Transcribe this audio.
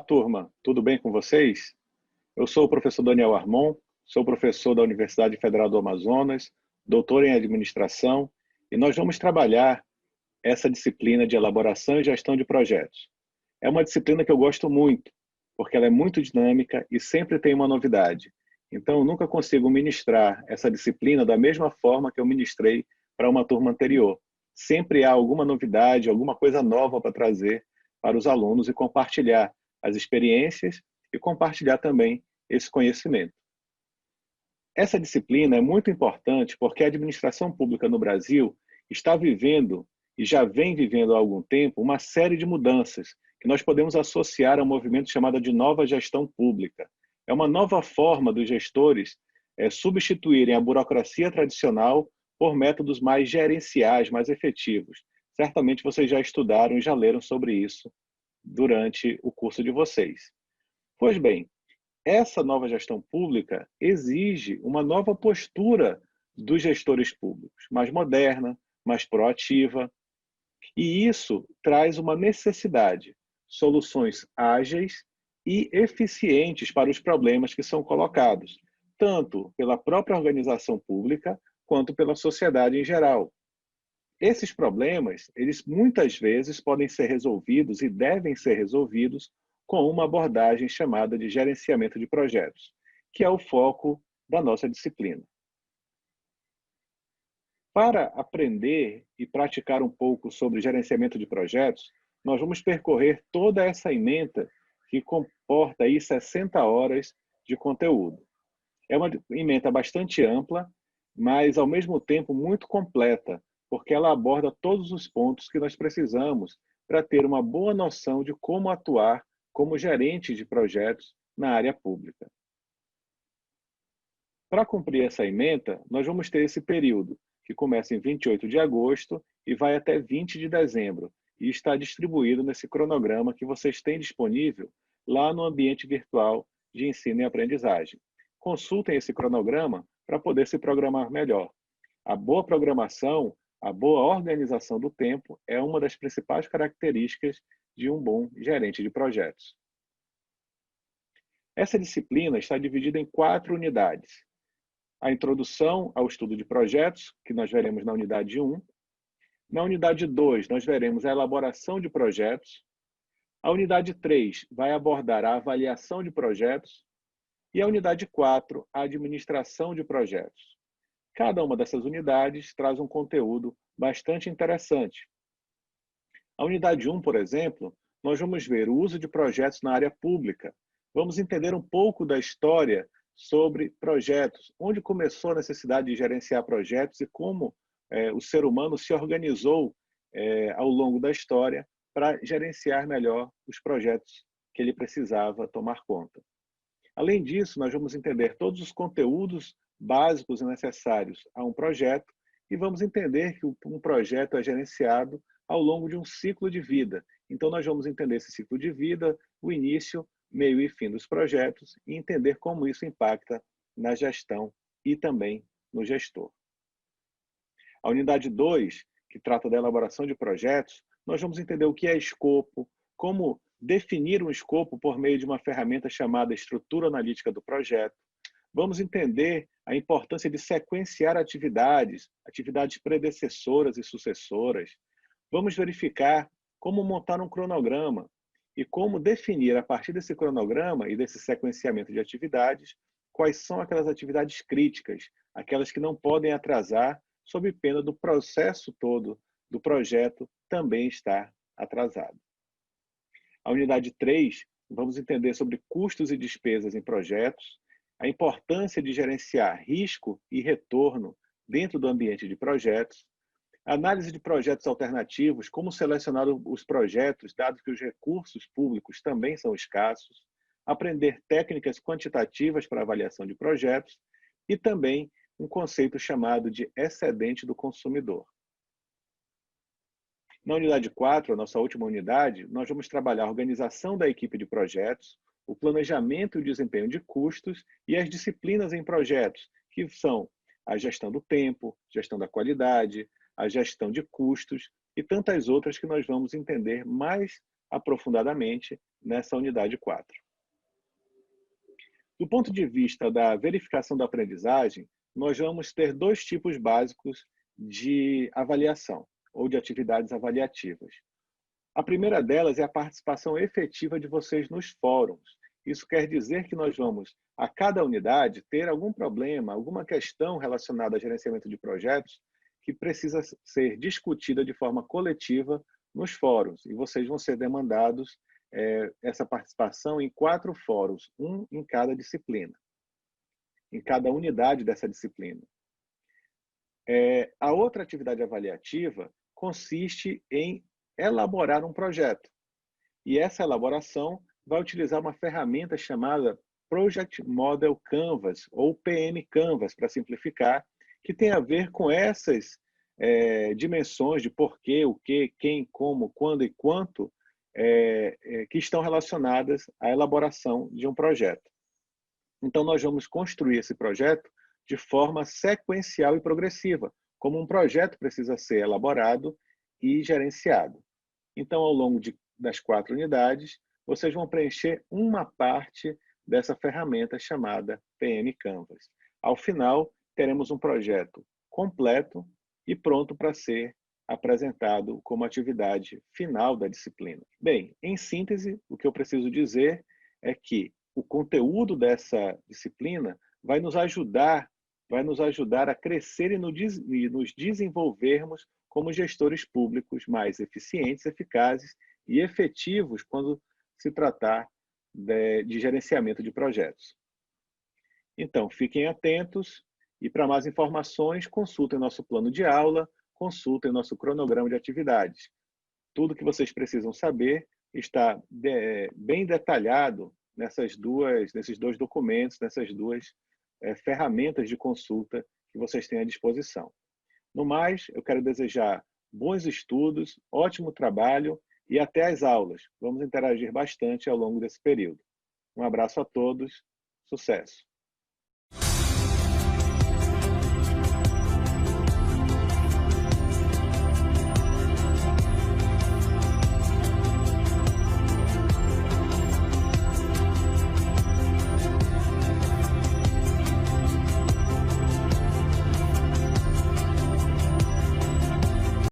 turma, tudo bem com vocês? Eu sou o professor Daniel Armon, sou professor da Universidade Federal do Amazonas, doutor em administração, e nós vamos trabalhar essa disciplina de elaboração e gestão de projetos. É uma disciplina que eu gosto muito, porque ela é muito dinâmica e sempre tem uma novidade. Então, eu nunca consigo ministrar essa disciplina da mesma forma que eu ministrei para uma turma anterior. Sempre há alguma novidade, alguma coisa nova para trazer para os alunos e compartilhar as experiências e compartilhar também esse conhecimento. Essa disciplina é muito importante porque a administração pública no Brasil está vivendo, e já vem vivendo há algum tempo, uma série de mudanças que nós podemos associar a um movimento chamado de nova gestão pública. É uma nova forma dos gestores substituírem a burocracia tradicional por métodos mais gerenciais, mais efetivos. Certamente vocês já estudaram e já leram sobre isso durante o curso de vocês. Pois bem, essa nova gestão pública exige uma nova postura dos gestores públicos, mais moderna, mais proativa, e isso traz uma necessidade, soluções ágeis e eficientes para os problemas que são colocados, tanto pela própria organização pública quanto pela sociedade em geral. Esses problemas, eles muitas vezes podem ser resolvidos e devem ser resolvidos com uma abordagem chamada de gerenciamento de projetos, que é o foco da nossa disciplina. Para aprender e praticar um pouco sobre gerenciamento de projetos, nós vamos percorrer toda essa ementa que comporta aí 60 horas de conteúdo. É uma ementa bastante ampla, mas ao mesmo tempo muito completa, porque ela aborda todos os pontos que nós precisamos para ter uma boa noção de como atuar como gerente de projetos na área pública. Para cumprir essa ementa, nós vamos ter esse período, que começa em 28 de agosto e vai até 20 de dezembro, e está distribuído nesse cronograma que vocês têm disponível lá no ambiente virtual de ensino e aprendizagem. Consultem esse cronograma para poder se programar melhor. A boa programação, a boa organização do tempo é uma das principais características de um bom gerente de projetos. Essa disciplina está dividida em 4 unidades. A introdução ao estudo de projetos, que nós veremos na unidade 1. Na unidade 2, nós veremos a elaboração de projetos. A unidade 3 vai abordar a avaliação de projetos. E a unidade 4, a administração de projetos. Cada uma dessas unidades traz um conteúdo bastante interessante. A unidade 1, por exemplo, nós vamos ver o uso de projetos na área pública. Vamos entender um pouco da história sobre projetos, onde começou a necessidade de gerenciar projetos e como o ser humano se organizou ao longo da história para gerenciar melhor os projetos que ele precisava tomar conta. Além disso, nós vamos entender todos os conteúdos básicos e necessários a um projeto e vamos entender que um projeto é gerenciado ao longo de um ciclo de vida. Então, nós vamos entender esse ciclo de vida, o início, meio e fim dos projetos e entender como isso impacta na gestão e também no gestor. A unidade 2, que trata da elaboração de projetos, nós vamos entender o que é escopo, como definir um escopo por meio de uma ferramenta chamada estrutura analítica do projeto. Vamos entender a importância de sequenciar atividades predecessoras e sucessoras. Vamos verificar como montar um cronograma e como definir, a partir desse cronograma e desse sequenciamento de atividades, quais são aquelas atividades críticas, aquelas que não podem atrasar, sob pena do processo todo do projeto também estar atrasado. A unidade 3, vamos entender sobre custos e despesas em projetos, a importância de gerenciar risco e retorno dentro do ambiente de projetos, análise de projetos alternativos, como selecionar os projetos, dado que os recursos públicos também são escassos, aprender técnicas quantitativas para avaliação de projetos e também um conceito chamado de excedente do consumidor. Na unidade 4, a nossa última unidade, nós vamos trabalhar a organização da equipe de projetos, o planejamento e o desempenho de custos e as disciplinas em projetos, que são a gestão do tempo, gestão da qualidade, a gestão de custos e tantas outras que nós vamos entender mais aprofundadamente nessa unidade 4. Do ponto de vista da verificação da aprendizagem, nós vamos ter dois tipos básicos de avaliação ou de atividades avaliativas. A primeira delas é a participação efetiva de vocês nos fóruns. Isso quer dizer que nós vamos, a cada unidade, ter algum problema, alguma questão relacionada ao gerenciamento de projetos que precisa ser discutida de forma coletiva nos fóruns. E vocês vão ser demandados essa participação em 4 fóruns, um em cada disciplina, em cada unidade dessa disciplina. A outra atividade avaliativa consiste em elaborar um projeto. E essa elaboração vai utilizar uma ferramenta chamada Project Model Canvas, ou PM Canvas, para simplificar, que tem a ver com essas dimensões de porquê, o que, quem, como, quando e quanto, que estão relacionadas à elaboração de um projeto. Então, nós vamos construir esse projeto de forma sequencial e progressiva, como um projeto precisa ser elaborado e gerenciado. Então, ao longo das 4 unidades, vocês vão preencher uma parte dessa ferramenta chamada PM Canvas. Ao final, teremos um projeto completo e pronto para ser apresentado como atividade final da disciplina. Bem, em síntese, o que eu preciso dizer é que o conteúdo dessa disciplina vai nos ajudar a crescer e nos desenvolvermos como gestores públicos mais eficientes, eficazes e efetivos quando se tratar de gerenciamento de projetos. Então, fiquem atentos e para mais informações, consultem nosso plano de aula, consultem nosso cronograma de atividades. Tudo que vocês precisam saber está bem detalhado nesses 2 documentos, nessas 2 ferramentas de consulta que vocês têm à disposição. No mais, eu quero desejar bons estudos, ótimo trabalho e até as aulas. Vamos interagir bastante ao longo desse período. Um abraço a todos, sucesso!